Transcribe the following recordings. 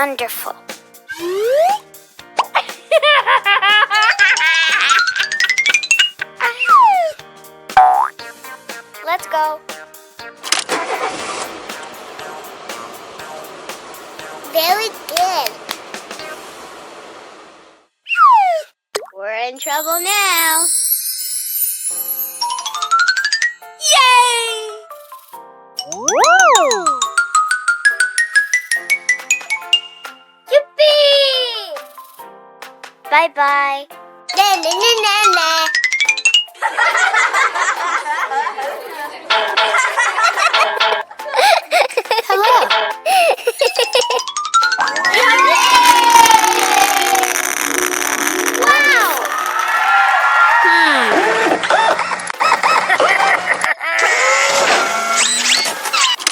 wonderful. Let's go. Very good. We're in trouble now. Yay! Woo! Yippee! Bye-bye. La la la la la. Hello. Wow!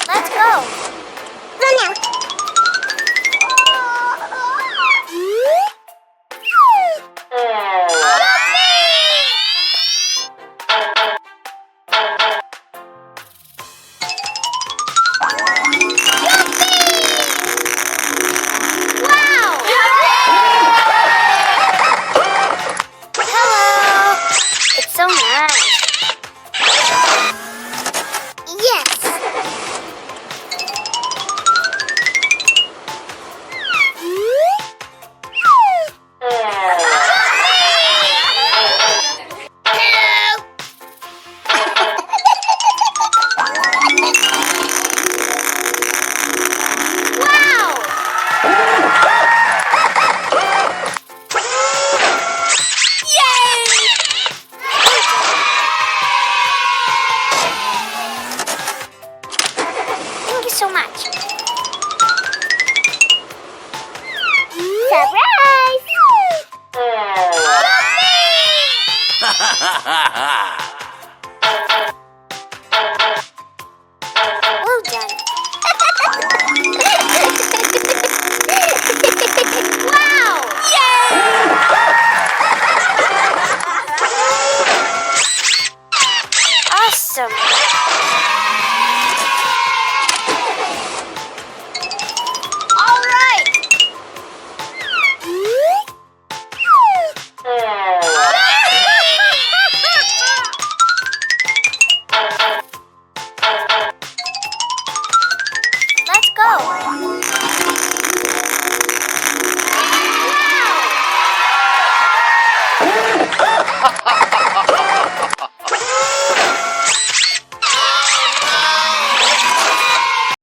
Let's go. No, no. Wow! Hello. It's so nice. Yes. Thank you so much. Surprise! Ha ha ha ha!